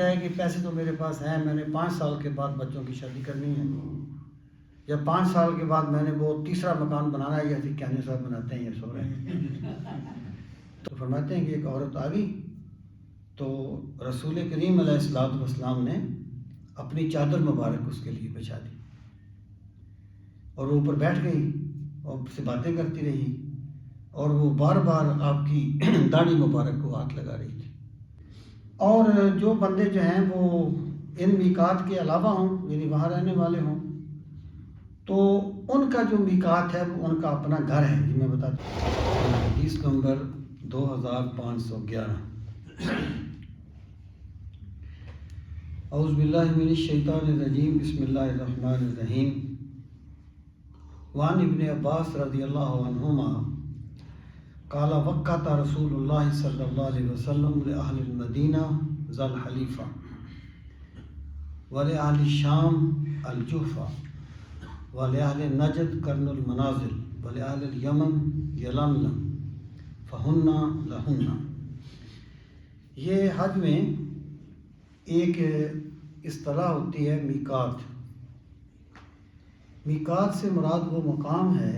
ہے کہ پیسے تو میرے پاس ہیں، میں نے 5 سال کے بعد بچوں کی شادی کرنی ہے، یا 5 سال کے بعد میں نے وہ تیسرا مکان بنانا ہے، یا پھر کہنے صاحب بناتے ہیں یہ سو رہے ہیں۔ تو فرماتے ہیں کہ ایک عورت آ گئی تو رسول کریم علیہ الصلوۃ والسلام نے اپنی چادر مبارک اس کے لیے بچھا دی اور وہ اوپر بیٹھ گئی اور اس سے باتیں کرتی رہی، اور وہ بار بار آپ کی داڑھی مبارک کو ہاتھ لگا رہی تھی۔ اور جو بندے جو ہیں وہ ان میقات کے علاوہ ہوں، یعنی وہاں رہنے والے ہوں، تو ان کا جو میقات ہے وہ ان کا اپنا گھر ہے۔ جی میں بتاتا ہوں، حدیث نمبر 2511۔ اعوذ باللہ من الشیطان الرجیم، بسم اللہ الرحمن الرحیم۔ وعن ابن عباس رضی اللہ عنہما قال وقت رسول اللہ صلی اللہ علیہ وسلم لأہل المدینہ ذا الحلیفہ ولأہل الشام الجحفہ ولأہل نجد قرن المنازل ولأہل الیمن یلملم فہن لہن۔ یہ حج میں ایک اصطلاح ہوتی ہے میقات۔ میقات سے مراد وہ مقام ہے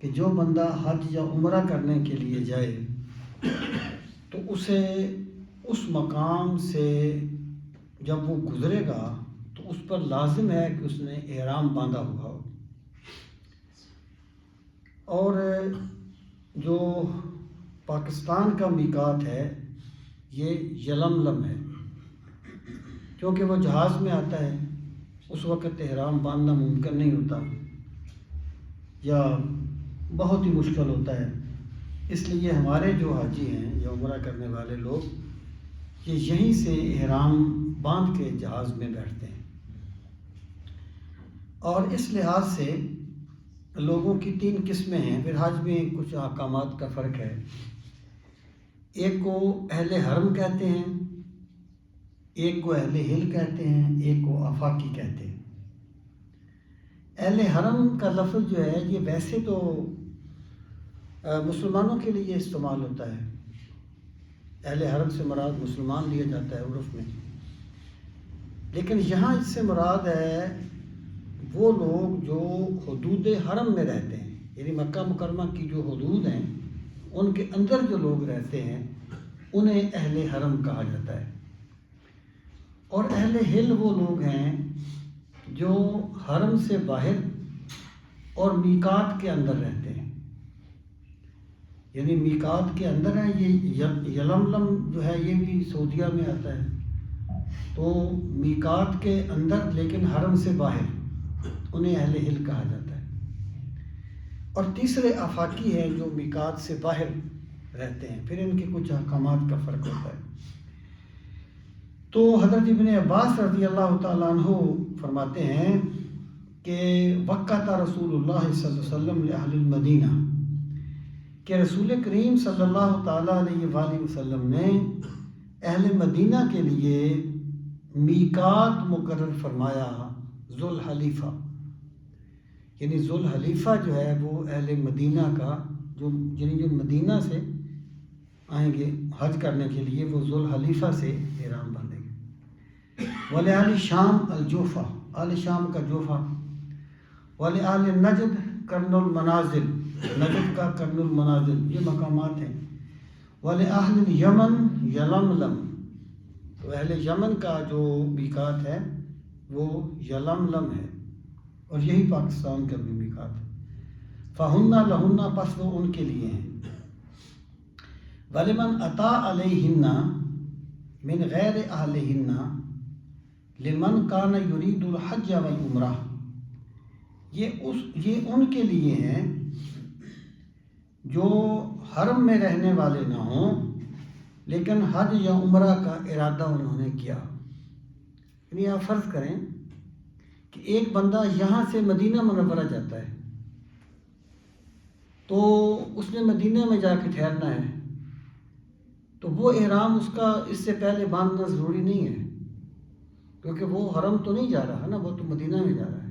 کہ جو بندہ حج یا عمرہ کرنے کے لیے جائے تو اسے اس مقام سے جب وہ گزرے گا تو اس پر لازم ہے کہ اس نے احرام باندھا ہوا ہو۔ اور جو پاکستان کا میقات ہے یہ یلملم ہے، کیونکہ وہ جہاز میں آتا ہے، اس وقت احرام باندھنا ممکن نہیں ہوتا یا بہت ہی مشکل ہوتا ہے، اس لیے ہمارے جو حاجی ہیں یا عمرہ کرنے والے لوگ یہ یہیں سے احرام باندھ کے جہاز میں بیٹھتے ہیں۔ اور اس لحاظ سے لوگوں کی 3 قسمیں ہیں۔ پھر حج میں کچھ احکامات کا فرق ہے۔ ایک کو اہل حرم کہتے ہیں، ایک کو اہل حل کہتے ہیں، ایک کو آفاقی کہتے ہیں۔ اہل حرم کا لفظ جو ہے یہ ویسے تو مسلمانوں کے لیے استعمال ہوتا ہے۔ اہل حرم سے مراد مسلمان لیا جاتا ہے عرف میں، لیکن یہاں اس سے مراد ہے وہ لوگ جو حدود حرم میں رہتے ہیں، یعنی مکہ مکرمہ کی جو حدود ہیں ان کے اندر جو لوگ رہتے ہیں انہیں اہل حرم کہا جاتا ہے۔ اور اہل حل وہ لوگ ہیں جو حرم سے باہر اور میقات کے اندر رہتے ہیں، یعنی میقات کے اندر ہے۔ یہ یلملم جو ہے یہ بھی سعودیہ میں آتا ہے، تو میقات کے اندر لیکن حرم سے باہر انہیں اہل حل کہا جاتا ہے۔ اور تیسرے آفاقی ہیں جو میقات سے باہر رہتے ہیں، پھر ان کے کچھ احکامات کا فرق ہوتا ہے۔ تو حضرت ابن عباس رضی اللہ تعالیٰ عنہ فرماتے ہیں کہ وقت رسول اللہ صلی اللہ علیہ وسلم لأہل المدینہ، کہ رسول کریم صلی اللہ تعالیٰ علیہ وآلہ وسلم نے اہل مدینہ کے لیے میقات مقرر فرمایا ذو الحلیفہ، یعنی ذو الحلیفہ جو ہے وہ اہل مدینہ کا جو مدینہ سے آئیں گے حج کرنے کے لیے وہ ذو الحلیفہ سے احرام باندھیں گے۔ وَلِأَهْلِ الشَّامِ الْجُحْفَةُ، اہل شام کا جوفہ، وَلِأَهْلِ النَّجْدِ قرن المنازل، نجد کا قرن المنازل، یہ مقامات ہیں۔ وَلِأَهْلِ الْيَمَنِ یلملم، تو اہل یمن کا جو میقات ہے وہ یلملم ہے، اور یہی پاکستان کا بھی میقات ہے۔ فَهُنَّ لَهُنَّ، پس وہ ان کے لیے ہیں۔ وَلِمَنْ أَتَىٰ عَلَيْهِنَّ مِنْ غَيْرِ أَهْلِهِنَّ لِمَنْ كَانَ يُرِيدُ الْحَجَّ وَالْعُمْرَةَ، یہ ان کے لیے ہیں جو حرم میں رہنے والے نہ ہوں لیکن حج یا عمرہ کا ارادہ انہوں نے کیا۔ یعنی آپ فرض کریں کہ ایک بندہ یہاں سے مدینہ منورہ جاتا ہے تو اس نے مدینہ میں جا کے ٹھہرنا ہے، تو وہ احرام اس کا اس سے پہلے باندھنا ضروری نہیں ہے، کیونکہ وہ حرم تو نہیں جا رہا نا، وہ تو مدینہ میں جا رہا ہے۔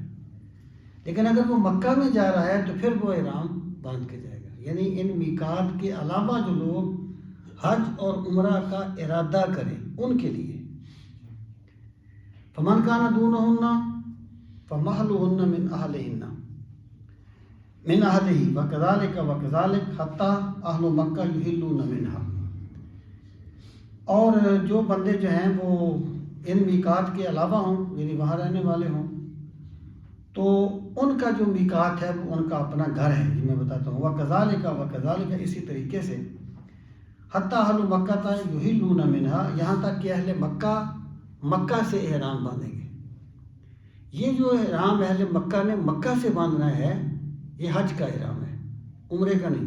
لیکن اگر وہ مکہ میں جا رہا ہے تو پھر وہ احرام باندھ کے جائے گا۔ یعنی ان میقات کے علاوہ جو لوگ حج اور عمرہ کا ارادہ کریں ان کے لیے فمن کان دونہن فمہلہن من اہلہن من اہلہ وکذالک حتی اہل مکہ یحلون منہا. اور جو بندے جو ہیں وہ ان میقات کے علاوہ ہوں، یعنی وہاں رہنے والے ہوں، تو ان کا جو میقات ہے وہ ان کا اپنا گھر ہے. یہ میں بتاتا ہوں. وکذالک اسی طریقے سے حتی اہل مکہ یحلون منہا، یہاں تک کہ اہل مکہ سے احرام باندھیں گے. یہ جو احرام اہل مکہ نے مکہ سے باندھنا ہے یہ حج کا احرام ہے، عمرے کا نہیں.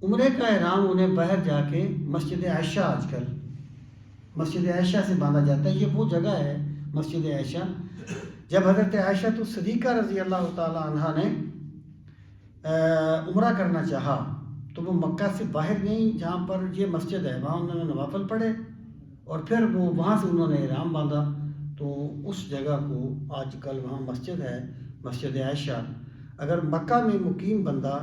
عمرے کا احرام انہیں باہر جا کے مسجد عائشہ، آج کل مسجد عائشہ سے باندھا جاتا ہے. یہ وہ جگہ ہے مسجد عائشہ، جب حضرت عائشہ صدیقہ رضی اللہ تعالی عنہ نے عمرہ کرنا چاہا تو وہ مکہ سے باہر گئیں، جہاں پر یہ مسجد ہے وہاں انہوں نے نوافل پڑھے اور پھر وہ وہاں سے انہوں نے احرام باندھا. تو اس جگہ کو آج کل وہاں مسجد ہے، مسجد عائشہ. اگر مکہ میں مقیم بندہ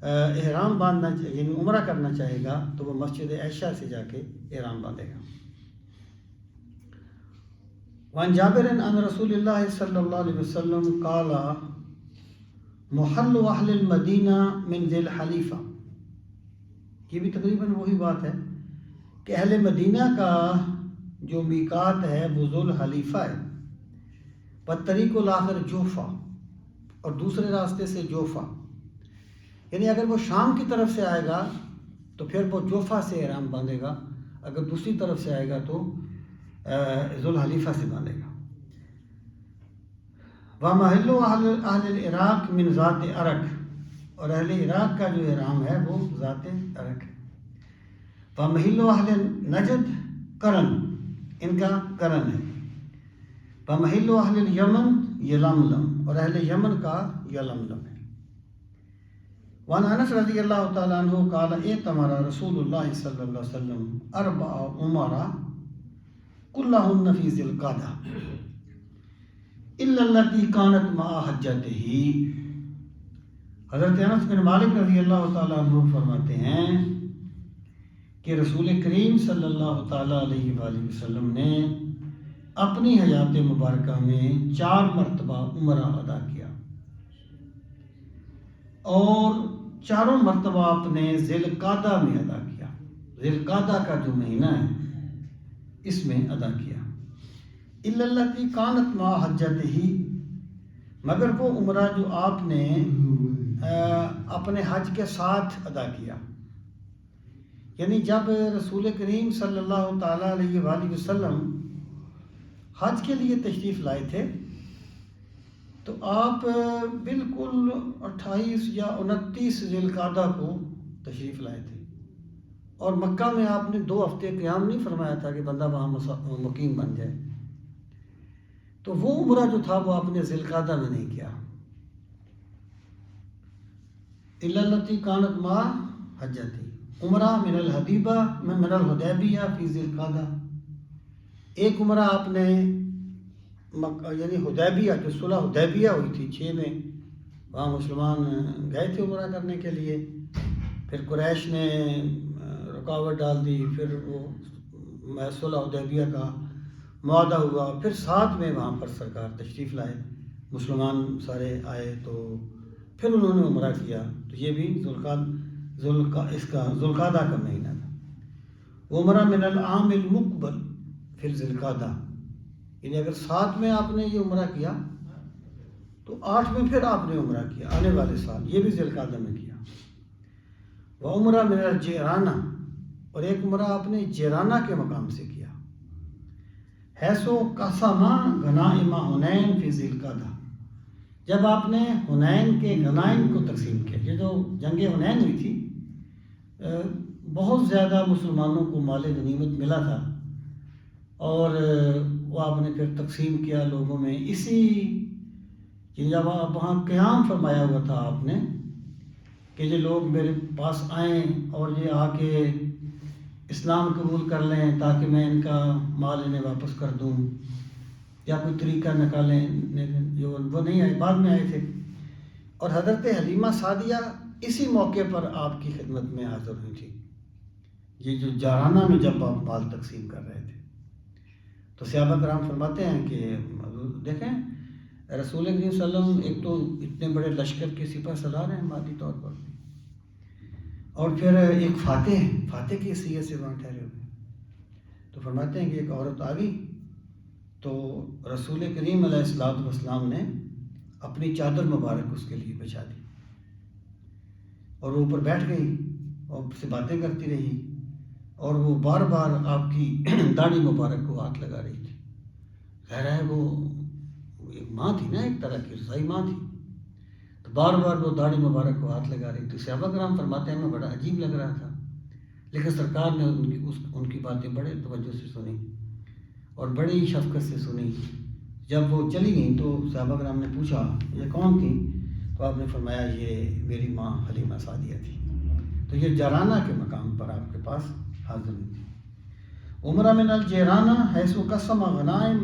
احرام باندھنا یعنی عمرہ کرنا چاہے گا تو وہ مسجد عائشہ سے جا کے احرام باندھے گا. وعن جابر عن رسول اللہ صلی اللہ علیہ وسلم قال محل اہل المدینہ من ذی الحلیفہ. یہ بھی تقریباً وہی بات ہے کہ اہل مدینہ کا جو میقات ہے وہ ذو الحلیفہ ہے. والطریق الاخر جوفہ، اور دوسرے راستے سے جوفہ. یعنی اگر وہ شام کی طرف سے آئے گا تو پھر وہ جوفہ سے احرام باندھے گا، اگر دوسری طرف سے آئے گا تو ذو الحلیفہ سے باندھے گا. ومحل اہل العراق من ذات عرق، اور اہل عراق کا جو احرام ہے وہ ذات عرق ہے. ومحل اہل نجد کرن، ان کا کرن ہے. ومحل اہل الیمن یلملم، اور اہل یمن کا یلملم ہے. وعن انس رضی اللہ تعالیٰ عنہ قال اعتمر رسول اللہ صلی اللہ علیہ وسلم 4 عمرہ کلہن فی ذی القعدہ الا التی کانت مع حجتہ. حضرت انس بن مالک رضی اللہ تعالیٰ عنہ فرماتے ہیں کہ رسول کریم صلی اللہ تعالیٰ علیہ وآلہ وسلم نے اپنی حیات مبارکہ میں 4 مرتبہ عمرہ ادا کیا، اور 4 مرتبہ آپ نے ذی القعدہ میں ادا کیا. ذی القعدہ کا جو مہینہ ہے اس میں ادا کیا. الا التی کانت مع حجتہ، مگر وہ عمرہ جو آپ نے اپنے حج کے ساتھ ادا کیا. یعنی جب رسول کریم صلی اللہ تعالیٰ علیہ وآلہ وسلم حج کے لیے تشریف لائے تھے تو آپ بالکل 28 یا 29 ذی القعدہ کو تشریف لائے تھے، اور مکہ میں آپ نے 2 ہفتے قیام نہیں فرمایا تھا کہ بندہ وہاں مقیم بن جائے. تو وہ عمرہ جو تھا وہ آپ نے ذی القعدہ میں نہیں کیا. الا التی کانت مع حجتہ، عمرہ من الحدیبیہ فی ذی القعدہ. ایک عمرہ آپ نے یعنی حدیبیہ، جو صلح حدیبیہ ہوئی تھی 6 میں، وہاں مسلمان گئے تھے عمرہ کرنے کے لیے، پھر قریش نے رکاوٹ ڈال دی، پھر وہ صلح حدیبیہ کا معاہدہ ہوا، پھر 7 میں وہاں پر سرکار تشریف لائے، مسلمان سارے آئے تو پھر انہوں نے عمرہ کیا. تو یہ بھی ذو القعدہ کا مہینہ تھا. عمرہ من العام المقبل فی ذی القعدہ، یعنی اگر 7 میں آپ نے یہ عمرہ کیا تو 8 میں پھر آپ نے عمرہ کیا آنے والے سال، یہ بھی ذی القعدہ میں کیا. وہ عمرہ من الجیرانہ، اور ایک عمرہ آپ نے جیرانہ کے مقام سے کیا. حیثو قسم غنائم حنین فی ذی القعدہ، جب آپ نے حنین کے غنائم کو تقسیم کیا. یہ جو جنگ حنین ہوئی تھی بہت زیادہ مسلمانوں کو مال غنیمت ملا تھا، اور وہ آپ نے پھر تقسیم کیا لوگوں میں. اسی جب آپ وہاں قیام فرمایا ہوا تھا آپ نے کہ یہ لوگ میرے پاس آئیں اور یہ آ کے اسلام قبول کر لیں تاکہ میں ان کا مال انہیں واپس کر دوں، یا کوئی طریقہ نکالیں. جو وہ نہیں آئے، بعد میں آئے تھے. اور حضرت حلیمہ سعدیہ اسی موقع پر آپ کی خدمت میں حاضر ہوئی تھی، یہ جو جارانہ میں جب آپ مال تقسیم کر رہے تھے. تو صحابہ کرام فرماتے ہیں کہ دیکھیں رسول کریم صلی اللہ علیہ وسلم ایک تو اتنے بڑے لشکر کے سپہ سالار ہیں مادی طور پر، اور پھر ایک فاتح کی حیثیت سے وہاں ٹھہرے ہوئے، تو فرماتے ہیں کہ ایک عورت آ گئی تو رسول کریم علیہ الصلوۃ والسلام نے اپنی چادر مبارک اس کے لیے بچھا دی، اور وہ اوپر بیٹھ گئی اور اس سے باتیں کرتی رہی، اور وہ بار بار آپ کی داڑھی مبارک کو ہاتھ لگا رہی تھی۔ ظاہر ہے وہ ایک ماں تھی نا، ایک طرح کی رضائی ماں تھی، تو بار بار وہ داڑھی مبارک کو ہاتھ لگا رہی تھی۔ صحابہ کرام فرماتے ہیں ہمیں بڑا عجیب لگ رہا تھا، لیکن سرکار نے ان کی باتیں بڑے توجہ سے سنی اور بڑی شفقت سے سنی۔ جب وہ چلی گئیں تو صحابہ کرام نے پوچھا یہ کون تھی؟ تو آپ نے فرمایا یہ میری ماں حلیمہ سعدیہ تھی۔ تو یہ جرانہ کے مقام پر آپ کے پاس حاضر ہوئی تھی۔ عمرہ من الجیرانہ حیث قسم غنائم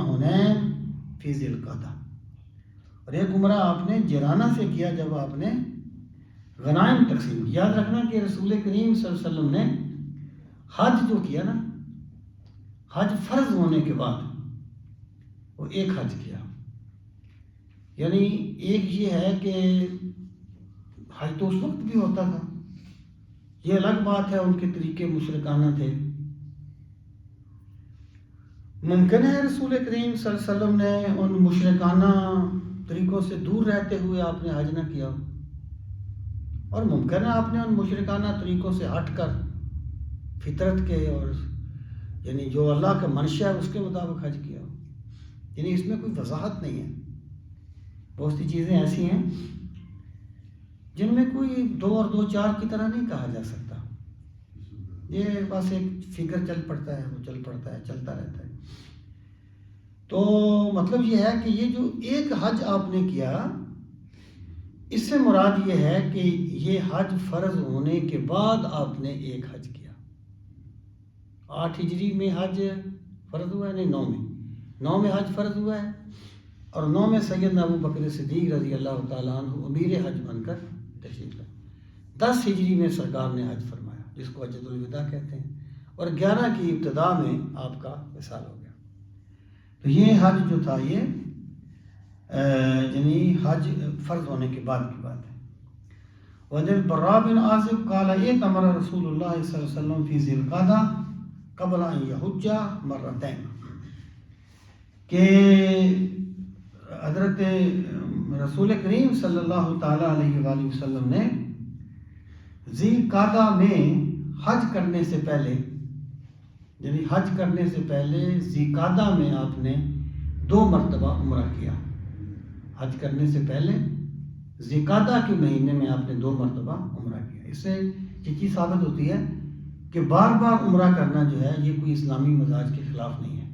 حنین فی ذی القعدہ، اور ایک عمرہ آپ نے جیرانہ سے کیا جب آپ نے غنائم تقسیم کی۔ یاد رکھنا کہ رسول کریم صلی اللہ علیہ وسلم نے حج جو کیا نا، حج فرض ہونے کے بعد وہ ایک حج کیا، یعنی ایک یہ ہے کہ حج تو اس وقت بھی ہوتا تھا، یہ الگ بات ہے ان کے طریقے مشرکانہ تھے۔ ممکن ہے رسول کریم صلی اللہ علیہ وسلم نے ان مشرکانہ طریقوں سے دور رہتے ہوئے آپ نے حج نہ کیا، اور ممکن ہے آپ نے ان مشرکانہ طریقوں سے ہٹ کر فطرت کے اور یعنی جو اللہ کا منشا ہے اس کے مطابق حج کیا، یعنی اس میں کوئی وضاحت نہیں ہے۔ بہت سی چیزیں ایسی ہیں جن میں کوئی 2 اور 2 4 کی طرح نہیں کہا جا سکتا، یہ بس ایک فگر چل پڑتا ہے، وہ چل پڑتا ہے، چلتا رہتا ہے۔ تو مطلب یہ ہے کہ یہ جو ایک حج آپ نے کیا، اس سے مراد یہ ہے کہ یہ حج فرض ہونے کے بعد آپ نے ایک حج کیا۔ 8 ہجری میں حج فرض ہوا ہے، نہیں 9 میں حج فرض ہوا ہے، اور 9 میں سیدنا ابو بکر صدیق رضی اللہ تعالیٰ عنہ امیر حج بن کر تشریف لائے۔ 10 ہجری میں سرکار نے حج فرمایا جس کو حجۃ الوداع کہتے ہیں، اور 11 کی ابتدا میں آپ کا وصال ہو گیا۔ تو یہ حج جو تھا یہ یعنی حج فرض ہونے کے بعد کی بات ہے۔ وعن البراء بن عازب قال ائتمر رسول اللہ صلی اللہ علیہ وسلم فی ذی القعدہ قبل ان یحج مرتین، کہ حضرت رسول کریم صلی اللہ تعالیٰ علیہ وآلہ وسلم نے ذی القعدہ میں حج کرنے سے پہلے، یعنی حج کرنے سے پہلے ذی القعدہ میں آپ نے 2 مرتبہ عمرہ کیا۔ حج کرنے سے پہلے ذی القعدہ کے مہینے میں آپ نے 2 مرتبہ عمرہ کیا۔ اس سے یہ چیز ثابت ہوتی ہے کہ بار بار عمرہ کرنا جو ہے یہ کوئی اسلامی مزاج کے خلاف نہیں ہے،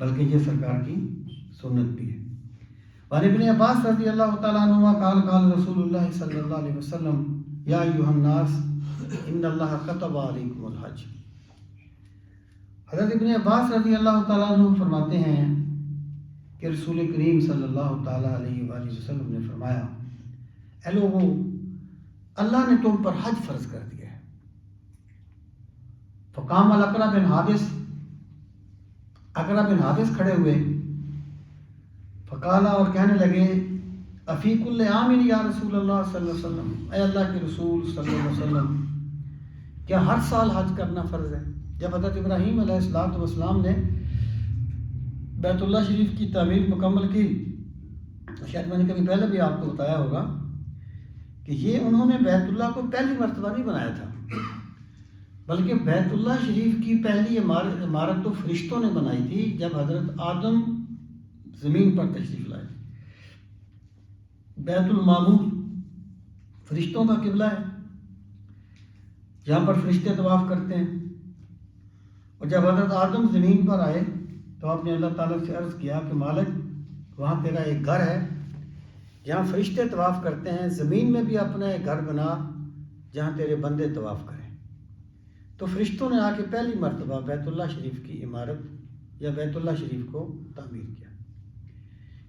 بلکہ یہ سرکار کی سنت بھی ہے۔ وعن ابن عباس رضی اللہ تعالیٰ عنہ قال قال رسول اللہ صلی اللہ علیہ وسلم یا ایھا الناس ان اللہ کتب علیکم الحج۔ حضرت ابن عباس رضی اللہ تعالیٰ عنہ فرماتے ہیں کہ رسول کریم صلی اللہ تعالیٰ علیہ وآلہ وسلم نے فرمایا اے لوگو، اللہ نے تم پر حج فرض کر دیا ہے۔ فقام الاقرع بن حابس، اقرع بن حابس کھڑے ہوئے، فقالا، اور کہنے لگے افی کل عام یا رسول اللہ صلی اللہ علیہ وسلم، اے اللہ کے رسول صلی اللہ علیہ وسلم، کیا ہر سال حج کرنا فرض ہے؟ جب حضرت ابراہیم علیہ السلام نے بیت اللہ شریف کی تعمیر مکمل کی، شاید میں نے کبھی پہلے بھی آپ کو بتایا ہوگا کہ یہ انہوں نے بیت اللہ کو پہلی مرتبہ نہیں بنایا تھا، بلکہ بیت اللہ شریف کی پہلی عمارت تو فرشتوں نے بنائی تھی جب حضرت آدم زمین پر تشریف لائے۔ بیت المعمور فرشتوں کا قبلہ ہے، جہاں پر فرشتے طواف کرتے ہیں، اور جب حضرت آدم زمین پر آئے تو آپ نے اللہ تعالیٰ سے عرض کیا کہ مالک، وہاں تیرا ایک گھر ہے جہاں فرشتے طواف کرتے ہیں، زمین میں بھی اپنا ایک گھر بنا جہاں تیرے بندے طواف کریں۔ تو فرشتوں نے آ کے پہلی مرتبہ بیت اللہ شریف کی عمارت یا بیت اللہ شریف کو تعمیر کیا۔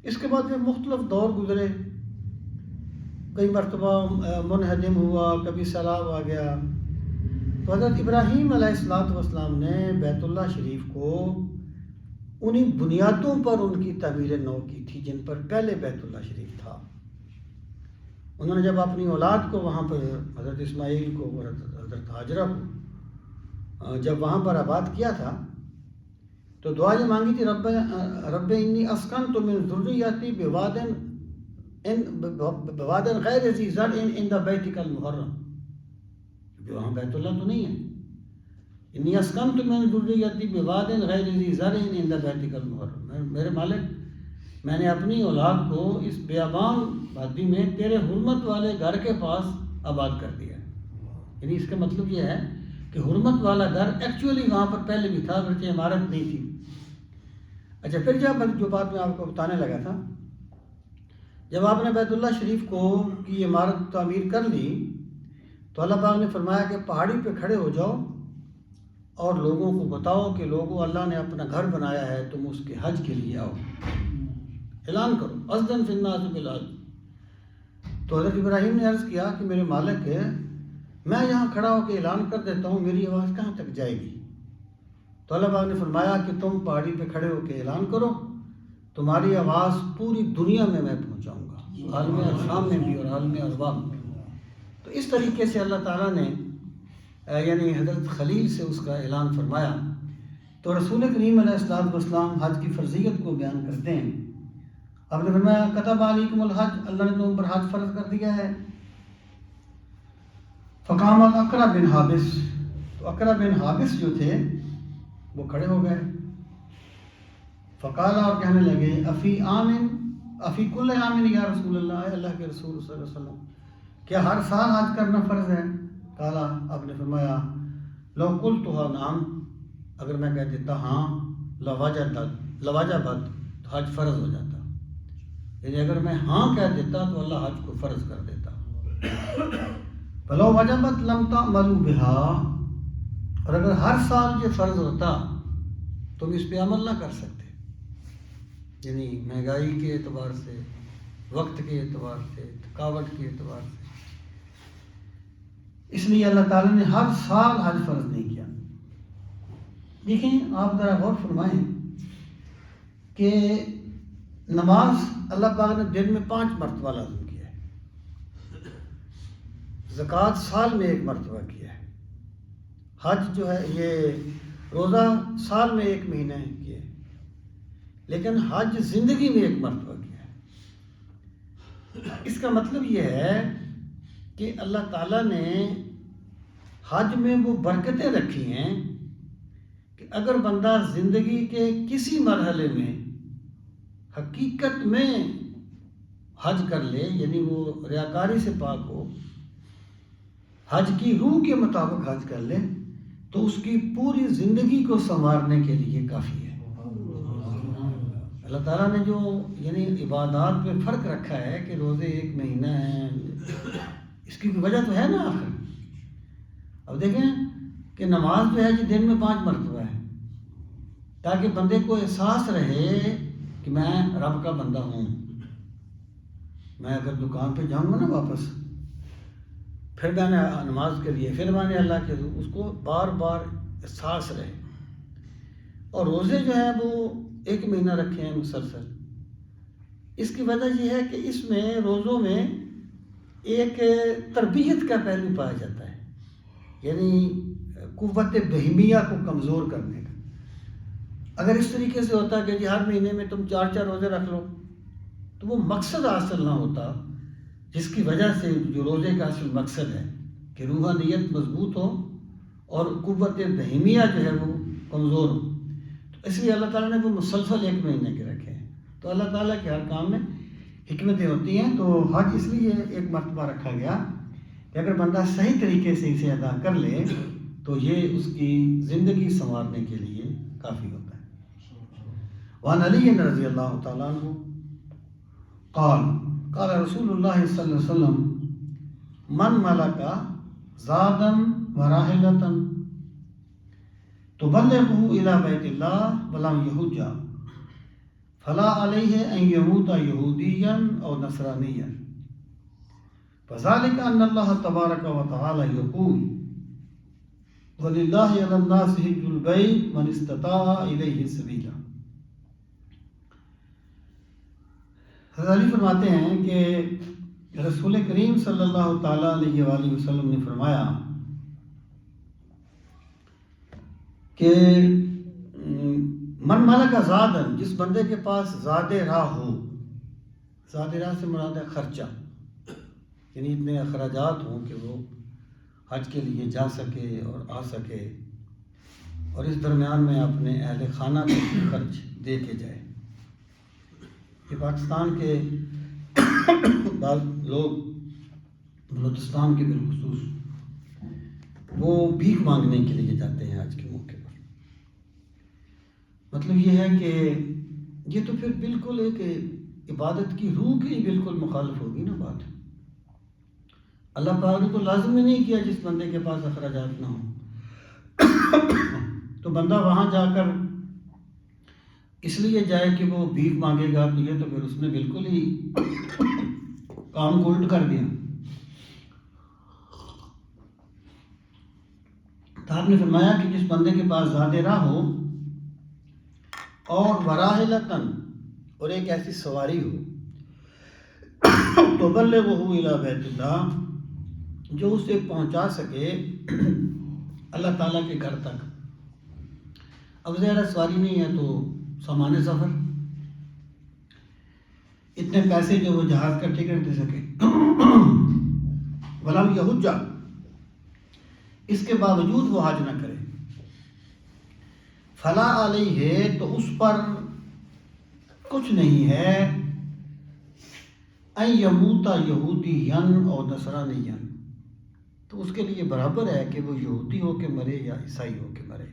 اس کے بعد پھر مختلف دور گزرے، کئی مرتبہ منہدم ہوا، کبھی سیلاب آ گیا، تو تو حضرت ابراہیم علیہ السلام نے بیت اللہ شریف کو انہی بنیادوں پر ان کی تعمیر نو کی تھی جن پر پہلے بیت اللہ شریف تھا۔ انہوں نے جب اپنی اولاد کو وہاں پر حضرت اسماعیل کو اور حضرت ہاجرہ کو جب وہاں پر آباد کیا تھا تو دعا یہ مانگی تھی، رب انی اسکنت من ذریتی بواد غیر ذی زرع عند بیتک المحرم، کیونکہ وہاں بیت اللہ تو نہیں ہے۔ انی اسکنت من ذریتی بواد غیر ذی زرع عند بیتک المحرم، میرے مالک میں نے اپنی اولاد کو اس بیابان وادی میں تیرے حرمت والے گھر کے پاس آباد کر دیا ہے۔ یعنی اس کا مطلب یہ ہے کہ حرمت والا گھر ایکچولی وہاں پر پہلے بھی تھا، اگرچہ عمارت نہیں تھی۔ اچھا، پھر جب جو بات میں آپ کو بتانے لگا تھا، جب آپ نے بیت اللہ شریف کی عمارت تعمیر کر لی تو اللہ پاک نے فرمایا کہ پہاڑی پہ کھڑے ہو جاؤ اور لوگوں کو بتاؤ کہ لوگوں اللہ نے اپنا گھر بنایا ہے، تم اس کے حج کے لیے آؤ، اعلان کرو، اذن فی الناس بالحج۔ تو حضرت ابراہیم نے عرض کیا کہ میرے مالک ہے، میں یہاں کھڑا ہو کے اعلان کر دیتا ہوں، میری آواز کہاں تک جائے گی؟ تو اللہ پاک نے فرمایا کہ تم پہاڑی پہ کھڑے ہو کے اعلان کرو، تمہاری آواز پوری دنیا میں پہنچاؤں گا، عالم ارحام میں بھی اور عالم ارواح میں بھی۔ تو اس طریقے سے اللہ تعالیٰ نے یعنی حضرت خلیل سے اس کا اعلان فرمایا۔ تو رسول کریم علیہ السلام حج کی فرضیت کو بیان کرتے ہیں۔ آپ نے فرمایا کتب علیکم الحج، اللہ نے تم پر حج فرض کر دیا ہے۔ فقام اقرا بن حابس، تو اقرا بن حابس جو تھے وہ کھڑے ہو گئے۔ فقال، اور کہنے لگے، افی کل عام یا رسول اللہ، اے اللہ کے رسول صلی اللہ علیہ وسلم، کیا ہر سال حج کرنا فرض ہے؟ کالا، آپ نے فرمایا لو قلتھا نعم، اگر میں کہہ دیتا ہاں، لواجبت، تو حج فرض ہو جاتا، یعنی اگر میں ہاں کہہ دیتا تو اللہ حج کو فرض کر دیتا۔ فلو وجبت لم تعملوا بها، اور اگر ہر سال یہ فرض ہوتا تم اس پہ عمل نہ کر سکتے، یعنی مہنگائی کے اعتبار سے، وقت کے اعتبار سے، تھکاوٹ کے اعتبار سے، اس لیے اللہ تعالیٰ نے ہر سال حج فرض نہیں کیا۔ دیکھیں، آپ ذرا غور فرمائیں کہ نماز اللہ پاک نے دن میں 5 مرتبہ لازم کیا ہے، زکوٰۃ سال میں 1 مرتبہ کیا ہے، حج جو ہے یہ روزہ سال میں 1 مہینہ کیا ہے، لیکن حج زندگی میں 1 مرتبہ کیا ہے۔ اس کا مطلب یہ ہے کہ اللہ تعالیٰ نے حج میں وہ برکتیں رکھی ہیں کہ اگر بندہ زندگی کے کسی مرحلے میں حقیقت میں حج کر لے، یعنی وہ ریاکاری سے پاک ہو، حج کی روح کے مطابق حج کر لے، تو اس کی پوری زندگی کو سنوارنے کے لیے کافی ہے۔ اللہ تعالیٰ نے جو یعنی عبادات میں فرق رکھا ہے کہ روزے 1 مہینہ ہیں، اس کی وجہ تو ہے نا آخر۔ اب دیکھیں کہ نماز جو ہے جی دن میں 5 مرتبہ ہے، تاکہ بندے کو احساس رہے کہ میں رب کا بندہ ہوں۔ میں اگر دکان پہ جاؤں گا نا واپس، پھر میں نے نماز کے لیے، پھر میں نے اللہ کے، اس کو بار بار احساس رہے۔ اور روزے جو ہیں وہ 1 مہینہ رکھے ہیں مسلسل۔ اس کی وجہ یہ ہے کہ اس میں روزوں میں ایک تربیت کا پہلو پایا جاتا ہے، یعنی قوت بہیمیہ کو کمزور کرنے کا۔ اگر اس طریقے سے ہوتا کہ جی ہر مہینے میں تم 4 روزے رکھ لو، تو وہ مقصد حاصل نہ ہوتا جس کی وجہ سے جو روزے کا اصل مقصد ہے کہ روحانیت مضبوط ہو اور قوت بہیمیہ جو ہے وہ کمزور ہو۔ تو اس لیے اللہ تعالیٰ نے وہ مسلسل 1 مہینے کے رکھے ہیں۔ تو اللہ تعالیٰ کے ہر کام میں حکمتیں ہوتی ہیں۔ تو حج اس لیے 1 مرتبہ رکھا گیا کہ اگر بندہ صحیح طریقے سے اسے ادا کر لے تو یہ اس کی زندگی سنوارنے کے لیے کافی ہوتا ہے۔ وعن علی رضی اللہ تعالیٰ عنہ قال قال رسول اللہ صلی اللہ علیہ وسلم من ملک زادا وراحلۃ تبلغه الى بیت اللہ ولم یحج فلا علیہ ان یموت یہودیا او نصرانیا فذلك ان اللہ تبارک و تعالی یقول وَلِلَّهِ عَلَى النَّاسِ حِجُّ الْبَيْتِ مَنِ اسْتَطَاعَ إِلَيْهِ سَبِيلًا۔ حضرت علی فرماتے ہیں کہ رسول کریم صلی اللہ تعالیٰ علیہ وآلہ وسلم نے فرمایا کہ من ملک زادن، جس بندے کے پاس زاد راہ ہو، زاد راہ سے مراد ہے خرچہ، یعنی اتنے اخراجات ہوں کہ وہ حج کے لیے جا سکے اور آ سکے، اور اس درمیان میں اپنے اہل خانہ کو خرچ دے کے جائے۔ کہ پاکستان کے بعض لوگ، بلوچستان کے بالخصوص، وہ بھیک مانگنے کے لیے جاتے ہیں آج کے موقع پر۔ مطلب یہ ہے کہ یہ تو پھر بالکل ایک عبادت کی روح کی بالکل مخالف ہوگی نا بات۔ اللہ پاک نے تو لازم ہی نہیں کیا جس بندے کے پاس اخراجات نہ ہوں، تو بندہ وہاں جا کر اس لیے جائے کہ وہ بھیک مانگے گا، تو یہ تو پھر اس نے بالکل ہی کام کو الٹ کر دیا۔ تو آپ نے فرمایا کہ جس بندے کے پاس زاد راہ ہو اور وراحلتن، اور ایک ایسی سواری ہو، تبلغہ الی بیت اللہ، جو اسے پہنچا سکے اللہ تعالیٰ کے گھر تک۔ اب ظاہر سواری نہیں ہے تو سامان سفر، اتنے پیسے جو وہ جہاز کا ٹکٹ دے سکے، ولم یحج، اس کے باوجود وہ حج نہ کرے، فلا علیہ، تو اس پر کچھ نہیں ہے، ان یموت یہودیًا او نصرانیًا، تو اس کے لیے برابر ہے کہ وہ یہودی ہو کے مرے یا عیسائی ہو کے مرے۔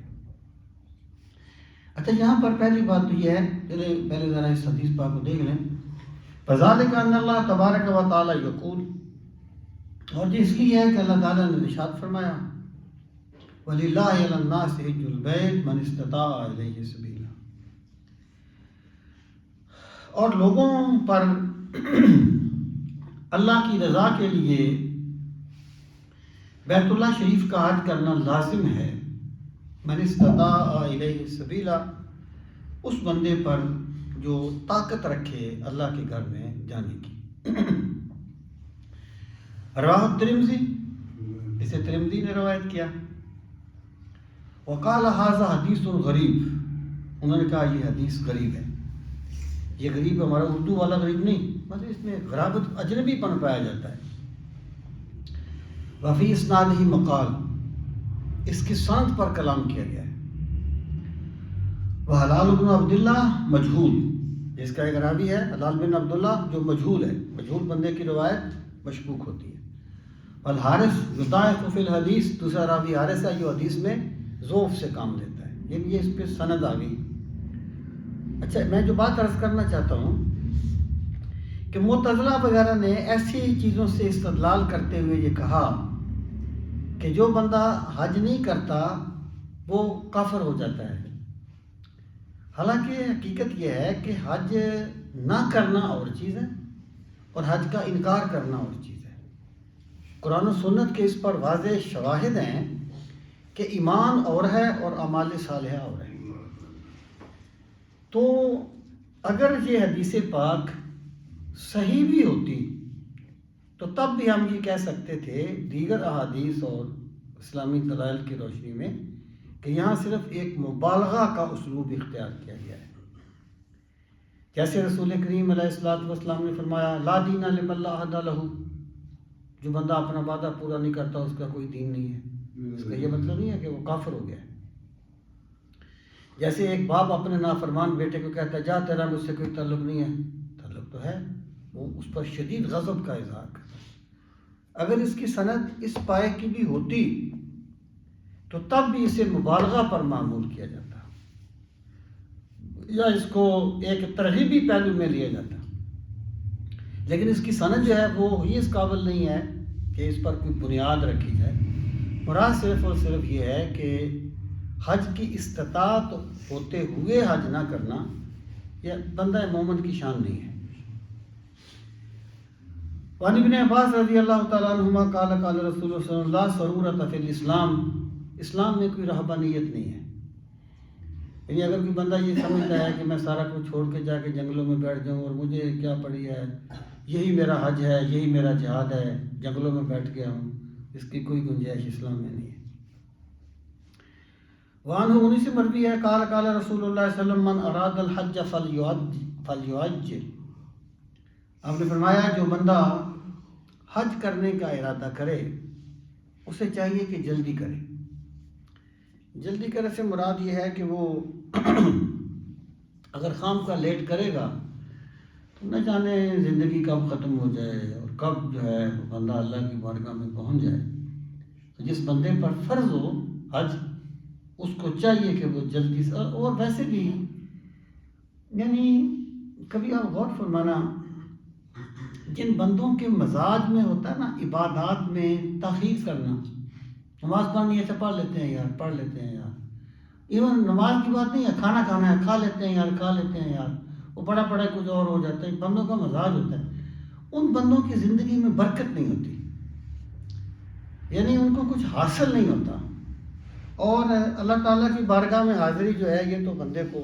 اچھا، یہاں پر پہلی بات تو یہ ہے، چلے پہلے ذرا اس حدیث پاک کو دیکھ لیں۔ فَذَلِكَ أَنَّ اللَّهَ تَبَارَكَ وَتَعَالَى يَقُولُ، اور یہ اس لیے ہے کہ اللہ تعالیٰ نے ارشاد فرمایا، وَلِلَّهِ عَلَى النَّاسِ حِجُّ الْبَيْتِ مَنِ اسْتَطَاعَ إِلَيْهِ سَبِيلًا، اور لوگوں پر اللہ کی رضا کے لیے بیت اللہ شریف کا حج کرنا لازم ہے، من استطاع الیہ سبیلا، اس بندے پر جو طاقت رکھے اللہ کے گھر میں جانے کی۔ رواہ الترمذی، اسے ترمذی نے روایت کیا۔ وقال ھذا حدیث غریب، انہوں نے کہا یہ حدیث غریب ہے۔ یہ غریب ہمارا اردو والا غریب نہیں، مطلب اس میں غرابت، اجنبی پن پایا جاتا ہے۔ وفی اسنادہ مقال، اس کی سند پر کلام کیا گیا ہے۔ وحلال بن عبداللہ مجہول، جس کا ایک راوی ہے حلال بن عبداللہ جو مجہول ہے، مجہول بندے کی روایت مشکوک ہوتی ہے۔ والحارث یضاعف فی الحدیث، دوسرا راوی حارث ہے جو حدیث میں ضعف سے کام لیتا ہے، یعنی یہ اس پہ سند آ گئی۔ اچھا، میں جو بات عرض کرنا چاہتا ہوں کہ معتزلہ وغیرہ نے ایسی چیزوں سے استدلال کرتے ہوئے یہ کہا کہ جو بندہ حج نہیں کرتا وہ کافر ہو جاتا ہے۔ حالانکہ حقیقت یہ ہے کہ حج نہ کرنا اور چیز ہے اور حج کا انکار کرنا اور چیز ہے۔ قرآن و سنت کے اس پر واضح شواہد ہیں کہ ایمان اور ہے اور اعمال صالحہ اور ہے۔ تو اگر یہ حدیث پاک صحیح بھی ہوتی تو تب بھی ہم یہ کہہ سکتے تھے دیگر احادیث اور اسلامی دلائل کی روشنی میں کہ یہاں صرف ایک مبالغہ کا اسلوب اختیار کیا گیا ہے۔ جیسے رسول کریم علیہ الصلوۃ والسلام نے فرمایا لا دین لمن لا عہد لہ، جو بندہ اپنا وعدہ پورا نہیں کرتا اس کا کوئی دین نہیں ہے۔ اس کا یہ مطلب نہیں ہے کہ وہ کافر ہو گیا ہے۔ جیسے ایک باپ اپنے نافرمان بیٹے کو کہتا ہے جا تیرا مجھ سے کوئی تعلق نہیں ہے، تعلق تو ہے، وہ اس پر شدید غضب کا اظہار کرتا ہے۔ اگر اس کی سند اس پائے کی بھی ہوتی تو تب بھی اسے مبالغہ پر معمول کیا جاتا یا اس کو ایک ترغیبی پہلو میں لیا جاتا، لیکن اس کی سند جو ہے وہ ہی اس قابل نہیں ہے کہ اس پر کوئی بنیاد رکھی جائے۔ مراد صرف اور صرف یہ ہے کہ حج کی استطاعت ہوتے ہوئے حج نہ کرنا یہ بندہ مومن کی شان نہیں ہے۔ وعن ابن عباس رضی اللہ تعالیٰ عنہما قال قال رسول اللہ صلی اللہ علیہ وسلم ضرورت فی الاسلام اسلام میں کوئی رہبانیت نہیں ہے. یعنی اگر کوئی بندہ یہ سمجھتا ہے کہ میں سارا کچھ چھوڑ کے جا کے جنگلوں میں بیٹھ جاؤں اور مجھے کیا پڑی ہے، یہی میرا حج ہے، یہی میرا جہاد ہے، جنگلوں میں بیٹھ گیا ہوں، اس کی کوئی گنجائش اسلام میں نہیں ہے. وعنہ انہی سے مروی ہے قال قال رسول اللہ صلی اللہ علیہ وسلم من اراد الحج فلیعجل. آپ نے فرمایا جو بندہ حج کرنے کا ارادہ کرے اسے چاہیے کہ جلدی کرے. جلدی کرنے سے مراد یہ ہے کہ وہ اگر خام کا لیٹ کرے گا تو نہ جانے زندگی کب ختم ہو جائے اور کب جو ہے بندہ اللہ کی بارگاہ میں پہنچ جائے. تو جس بندے پر فرض ہو حج اس کو چاہیے کہ وہ جلدی سے. اور ویسے بھی یعنی کبھی آپ غور فرمانا، جن بندوں کے مزاج میں ہوتا ہے نا عبادات میں تاخیر کرنا، نماز پڑھنی ہے تو پڑھ لیتے ہیں یار، پڑھ لیتے ہیں یار. ایون نماز کی بات نہیں ہے، کھانا کھانا ہے کھا لیتے ہیں یار، کھا لیتے ہیں یار. وہ بڑا بڑا کچھ اور ہو جاتا ہے. بندوں کا مزاج ہوتا ہے، ان بندوں کی زندگی میں برکت نہیں ہوتی، یعنی ان کو کچھ حاصل نہیں ہوتا. اور اللہ تعالیٰ کی بارگاہ میں حاضری جو ہے یہ تو بندے کو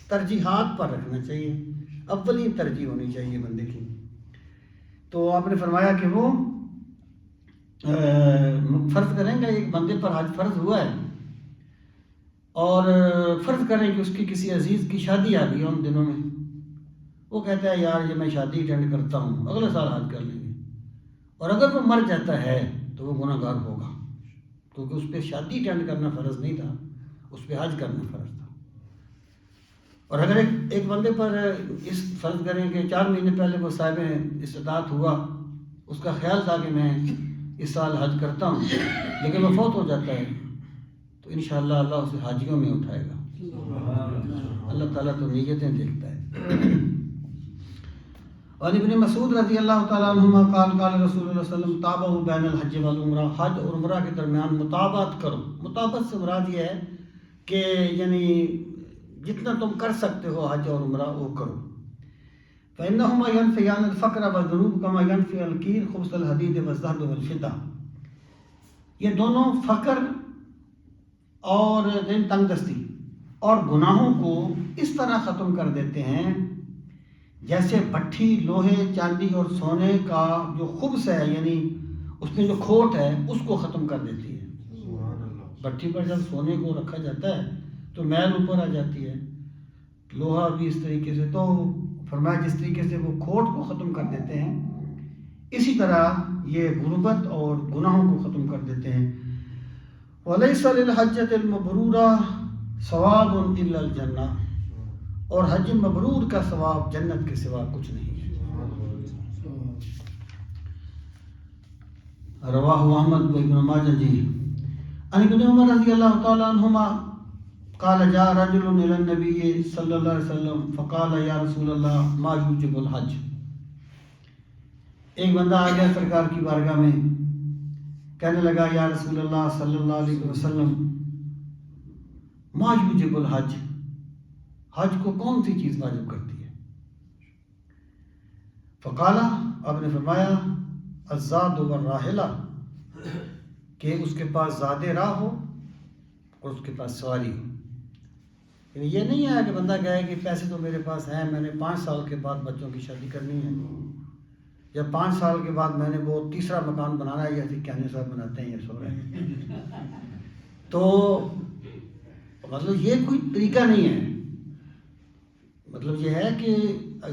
ترجیحات پر رکھنا چاہیے، اولین ترجیح ہونی چاہیے بندے کی. تو آپ نے فرمایا کہ وہ فرض کریں گے ایک بندے پر حج فرض ہوا ہے اور فرض کریں کہ اس کی کسی عزیز کی شادی آ گئی ہے ان دنوں میں، وہ کہتا ہے یار یہ میں شادی اٹینڈ کرتا ہوں، اگلے سال حج کر لیں گے. اور اگر وہ مر جاتا ہے تو وہ گناہ گار ہوگا، کیونکہ اس پہ شادی اٹینڈ کرنا فرض نہیں تھا، اس پہ حج کرنا فرض تھا. اور اگر ایک بندے پر اس فرض کریں کہ 4 مہینے پہلے وہ صاحب استطاعت ہوا، اس کا خیال تھا کہ میں اس سال حج کرتا ہوں، لیکن وہ فوت ہو جاتا ہے، تو انشاءاللہ اللہ اسے حاجیوں میں اٹھائے گا. اللہ تعالیٰ تو نیتیں دیکھتا ہے. اور ابن مسعود رضی اللہ تعالیٰ عنہما قال قال رسول اللہ صلی اللہ علیہ وسلم تابعوا بین الحج والعمرہ. حج اور عمرہ کے درمیان مطابعت کرو. مطابعت سے مراد یہ ہے کہ یعنی جتنا تم کر سکتے ہو حج اور عمرہ وہ کرو. فإنهما ينفيان الفقر والذنوب كما ينفي الكير خبث الحديد والذهب والفضة. یہ دونوں فقر اور تنگ دستی اور گناہوں کو اس طرح ختم کر دیتے ہیں جیسے بھٹی لوہے چاندی اور سونے کا جو خبث ہے، یعنی اس میں جو کھوٹ ہے اس کو ختم کر دیتی ہے. بھٹی پر جب سونے کو رکھا جاتا ہے تو میل اوپر آ جاتی ہے، لوہا بھی اس طریقے سے. تو فرمایا جس طریقے سے وہ کھوٹ کو ختم کر دیتے ہیں اسی طرح یہ غربت اور گناہوں کو ختم کر دیتے ہیں. وَلَيْسَ لِلْحَجَّةِ الْمَبْرُورَةِ ثَوَابٌ إِلَّا الْجَنَّةِ. اور حج مبرور کا ثواب جنت کے سوا کچھ نہیں ہے. رواہ احمد و ابن ماجہ جی. عن ابن عمر رضی اللہ تعالی عنہما قال جاء رجل الى النبي صلی اللہ علیہ وسلم فقال یا رسول اللہ ما یوجب الحج. ایک بندہ آ گیا سرکار کی بارگاہ میں، کہنے لگا یا رسول اللہ صلی اللہ علیہ وسلم ما یوجب الحج، حج کو کون سی چیز واجب کرتی ہے؟ فقال، آپ نے فرمایا الزاد والراحلہ، کہ اس کے پاس زاد راہ ہو اور اس کے پاس سواری ہو. یعنی یہ نہیں ہے کہ بندہ کہے کہ پیسے تو میرے پاس ہیں، میں نے 5 سال کے بعد بچوں کی شادی کرنی ہے، یا 5 سال کے بعد میں نے وہ تیسرا مکان بنانا ہے، یا پھر کہنے صاحب بناتے ہیں یہ سو رہے ہیں. تو مطلب یہ کوئی طریقہ نہیں ہے. مطلب یہ ہے کہ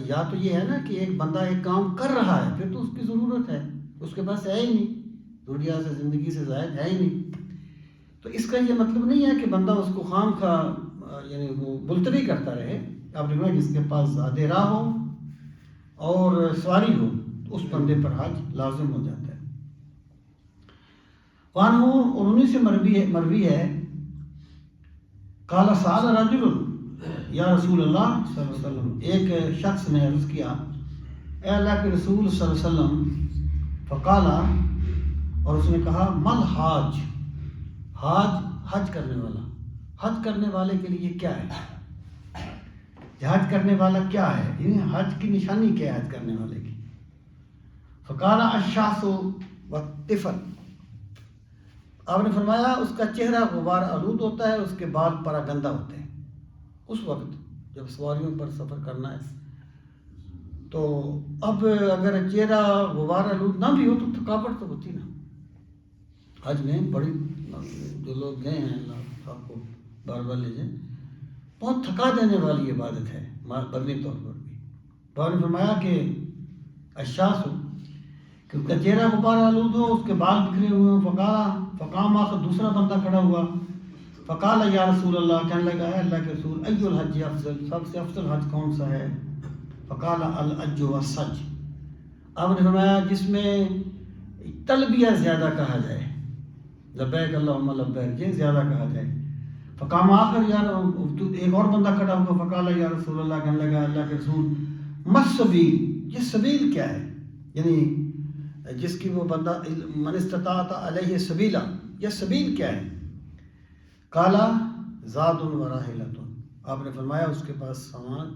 یا تو یہ ہے نا کہ ایک بندہ ایک کام کر رہا ہے پھر تو اس کی ضرورت ہے، اس کے پاس ہے ہی نہیں، دنیا سے زندگی سے زائد ہے ہی نہیں. تو اس کا یہ مطلب نہیں ہے کہ بندہ اس کو خام خواہ یعنی وہ ملتوی کرتا رہے. آپ نے جس کے پاس زاد راہ ہو اور سواری ہو اس بندے پر حج لازم ہو جاتا ہے. وعنہ، اور انہی سے مروی ہے قال سأل رجل یا رسول اللہ صلی اللہ علیہ وسلم، ایک شخص نے عرض کیا اے اللہ کے رسول صلی اللہ علیہ وسلم. فقالا، اور اس نے کہا مل حاج، حج کرنے والا. حج کرنے والے کے لیے کیا ہے؟ حج کرنے والا کیا ہے، یعنی حج کی نشانی کیا ہے حج کرنے والے کی؟ فقال الشاس والطفل. آپ نے فرمایا اس کا چہرہ غبار آلود ہوتا ہے، اس کے بال پراگندہ ہوتے ہیں۔ اس وقت جب سواریوں پر سفر کرنا ہے تو اب اگر چہرہ غبار آلود نہ بھی ہو تو تھکاوٹ تو ہوتی نا۔ حج میں بڑی جو لوگ گئے ہیں، اللہ آپ کو بار بار لے جائیں، بہت تھکا دینے والی عبادت ہے بدنی طور پر بھی۔ تو آپ نے فرمایا کہ اشاس ہو کہ اس کا چہرہ غبار آلود ہو، اس کے بال بکھرے ہوئے ہوں۔ فقام آخر دوسرا بندہ کھڑا ہوا، فقال یا رسول اللہ، کہنے لگا ہے اللہ کے رسول، ای الحج افضل، سب سے افضل حج کون سا ہے؟ فقال الحج والسج، آپ نے فرمایا جس میں تلبیہ زیادہ کہا جائے، لبیک اللہم لبیک، یہ زیادہ کہا جائے۔ فقام آخر ایک اور بندہ کھڑا ہوا، فقال یا رسول اللہ، کہنے لگا اللہ کے رسول، مس سبیل، یہ سبیل کیا ہے؟ یعنی جس کی وہ بندہ من استطاعت علیہ سبیلا، یہ سبیل کیا ہے؟ کالا زاد و راحلۃ، آپ نے فرمایا اس کے پاس سامان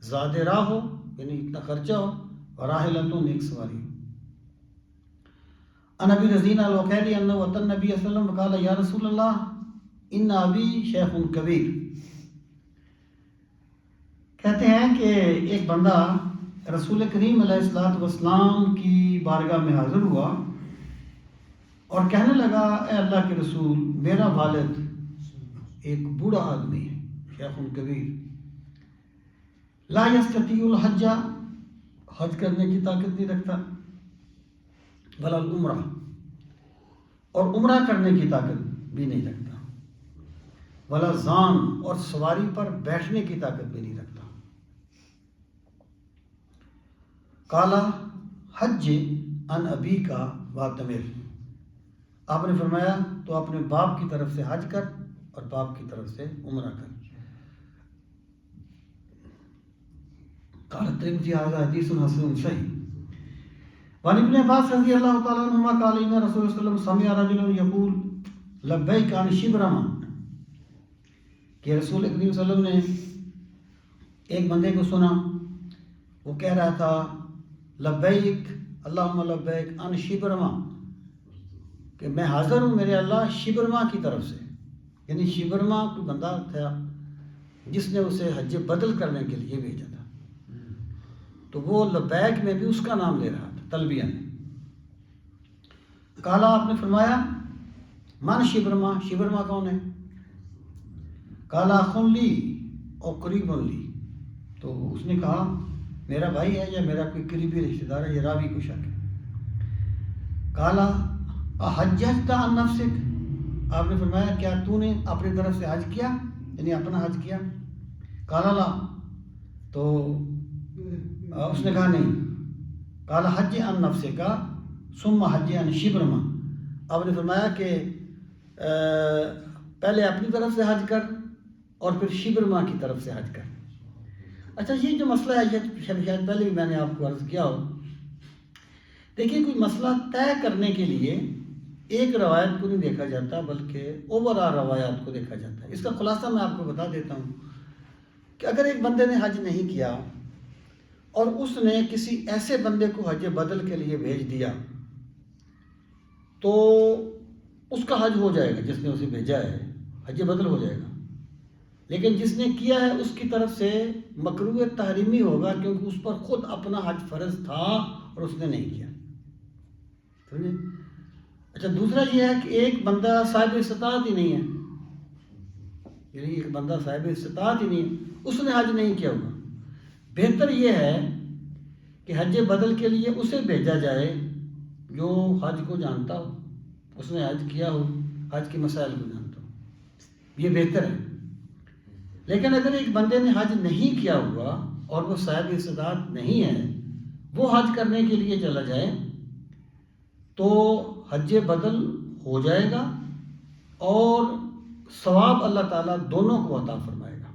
زاد راہ ہو، یعنی اتنا خرچہ ہو، اور راحلۃ ایک سواری۔ ان ابی رضین الوکیلی انہ وطن نبی صلی اللہ علیہ وسلم قال یا رسول اللہ ان ابی شیخ کبیر، کہتے ہیں کہ ایک بندہ رسول کریم علیہ الصلوۃ والسلام کی بارگاہ میں حاضر ہوا اور کہنے لگا اے اللہ کے رسول، میرا والد ایک بوڑھا آدمی ہے، شیخ کبیر، لا یستطیع الحج، حج کرنے کی طاقت نہیں رکھتا، ولا العمرہ، اور عمرہ کرنے کی طاقت بھی نہیں رکھتا، ولا زان، اور سواری پر بیٹھنے کی طاقت بھی نہیں رکھتا۔ کالا حج ان ابی کا واتمر، آپ نے فرمایا تو اپنے باپ کی طرف سے حج کر اور باپ کی طرف سے عمرہ کر۔ قال الترمذی ھذا حدیث حسن صحیح۔ وعن ابن عباس رضی اللہ تعالیٰ عنہما قال ان رسول اللہ صلی اللہ علیہ وسلم سمع رجلا یقول لبیک عن شبرما، کہ رسول کریم صلی اللہ علیہ وسلم نے ایک بندے کو سنا، وہ کہہ رہا تھا لبیک اللہم لبیک عن شبرما، کہ میں حاضر ہوں میرے اللہ شبرما کی طرف سے، یعنی شبرما کوئی بندہ تھا جس نے اسے حج بدل کرنے کے لیے بھیجا تھا، تو وہ لبیک میں بھی اس کا نام لے رہا تھا تلبیہ میں۔ کالا، آپ نے فرمایا من شبرما، شبرما کون ہے؟ کالا خن لی اور قریب لی، تو اس نے کہا میرا بھائی ہے یا میرا کوئی قریبی رشتہ دار ہے، یہ راوی کو شک ہے۔ کالا احججت عن نفسک، آپ نے فرمایا کیا تو نے اپنی طرف سے حج کیا، یعنی اپنا حج کیا؟ کالا لا، تو اس نے کہا نہیں۔ کالا حج عن نفسک ثم حج عن شبرما، آپ نے فرمایا کہ پہلے اپنی طرف سے حج کر اور پھر شبرما کی طرف سے حج کر۔ اچھا، یہ جو مسئلہ ہے یہ شاید پہلے بھی میں نے آپ کو عرض کیا ہو۔ دیکھیے، کوئی مسئلہ طے کرنے کے لیے ایک روایت کو نہیں دیکھا جاتا بلکہ اوورآل روایات کو دیکھا جاتا ہے۔ اس کا خلاصہ میں آپ کو بتا دیتا ہوں کہ اگر ایک بندے نے حج نہیں کیا اور اس نے کسی ایسے بندے کو حج بدل کے لیے بھیج دیا تو اس کا حج ہو جائے گا، جس نے اسے بھیجا ہے حج بدل ہو جائے گا، لیکن جس نے کیا ہے اس کی طرف سے مکروہ تحریمی ہوگا، کیونکہ اس پر خود اپنا حج فرض تھا اور اس نے نہیں کیا۔ سمجھے؟ اچھا، دوسرا یہ ہے کہ ایک بندہ صاحب استطاعت ہی نہیں ہے، یعنی ایک بندہ صاحب استطاعت ہی نہیں ہے، اس نے حج نہیں کیا ہوگا۔ بہتر یہ ہے کہ حج بدل کے لیے اسے بھیجا جائے جو حج کو جانتا ہو، اس نے حج کیا ہو، حج کے مسائل کو جانتا ہو، یہ بہتر ہے۔ لیکن اگر ایک بندے نے حج نہیں کیا ہوا اور وہ صاحب استطاعت نہیں ہے، وہ حج کرنے کے لیے چلا جائے تو حج بدل ہو جائے گا اور ثواب اللہ تعالیٰ دونوں کو عطا فرمائے گا۔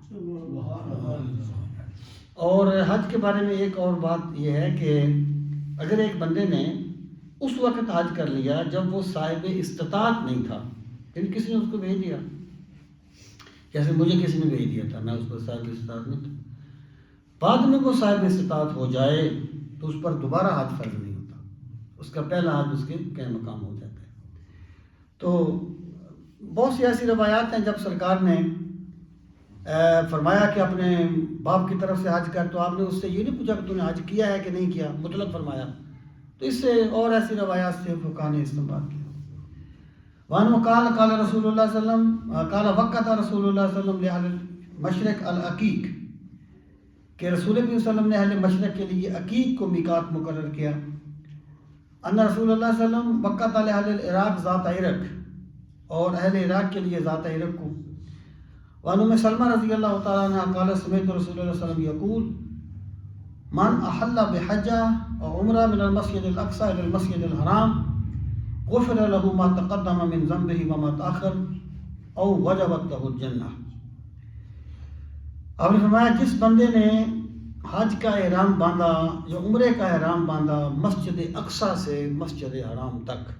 اور حج کے بارے میں ایک اور بات یہ ہے کہ اگر ایک بندے نے اس وقت حج کر لیا جب وہ صاحب استطاعت نہیں تھا، یعنی کسی نے اس کو بھیج دیا، جیسے مجھے کسی نے بھیج دیا تھا، میں اس پر صاحب استطاعت نہیں تھا، بعد میں وہ صاحب استطاعت ہو جائے تو اس پر دوبارہ حج فرض نہیں ہوتا، اس کا پہلا حج اس کے قائم مقام ہو جاتا ہے۔ تو بہت سی ایسی روایات ہیں جب سرکار نے فرمایا کہ اپنے باپ کی طرف سے حج کر، تو آپ نے اس سے یہ نہیں پوچھا کہ تو نے حج کیا ہے کہ نہیں کیا، مطلق فرمایا. تو اس سے اور ایسی روایات سے فقہاء نے استنباط کیا. وانو قال قال رسول اللہ صلی اللہ علیہ وسلم قال وقت رسول اللہ صلی اللہ علیہ وسلم لأہل مشرق العقیق، کہ رسول اللہ صلی اللہ علیہ وسلم نے اہل مشرق کے لیے عقیق کو میقات مقرر کیا. ان رسول اللہ صلی اللہ علیہ وسلم وقت اہل العراق ذات عرق، اور اہل عراق کے لیے ذات عرق کو. وعن ام سلمہ رضی اللہ تعالیٰ عنہ قال سمعت رسول اللہ صلی اللہ علیہ وسلم یقول من احل بحجہ او عمرہ من المسجد الاقصی الى المسجد الحرام غفر له ما تقدم من ذنبه وما تاخر او وجبت له الجنہ. آپ نے فرمایا جس بندے نے حج کا احرام باندھا یا عمرے کا احرام باندھا مسجد اقصی سے مسجد حرام تک،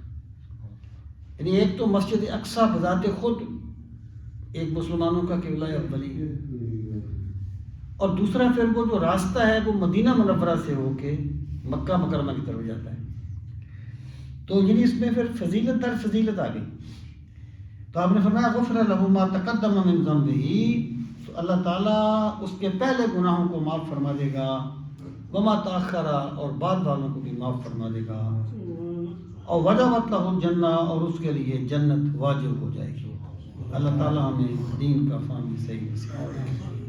یعنی ایک تو مسجد اقصی بذات خود ایک مسلمانوں کا قبلہ اولی ہے، اور دوسرا پھر وہ جو راستہ ہے وہ مدینہ منورہ سے ہو کے مکہ مکرمہ کی طرف جاتا ہے. تو یعنی اس میں پھر فضیلت در فضیلت آ گئی. تو آپ نے فرمایا غفر له ما تقدم من ذنبه، تو اللہ تعالیٰ اس کے پہلے گناہوں کو معاف فرما دے گا، وما تاخر، اور بعد والوں کو بھی معاف فرما دے گا، اور وجبت له الجنہ، اور اس کے لیے جنت واجب ہو جائے گی. اللہ تعالیٰ ہمیں دین کا فہم صحیح نصیب کرے.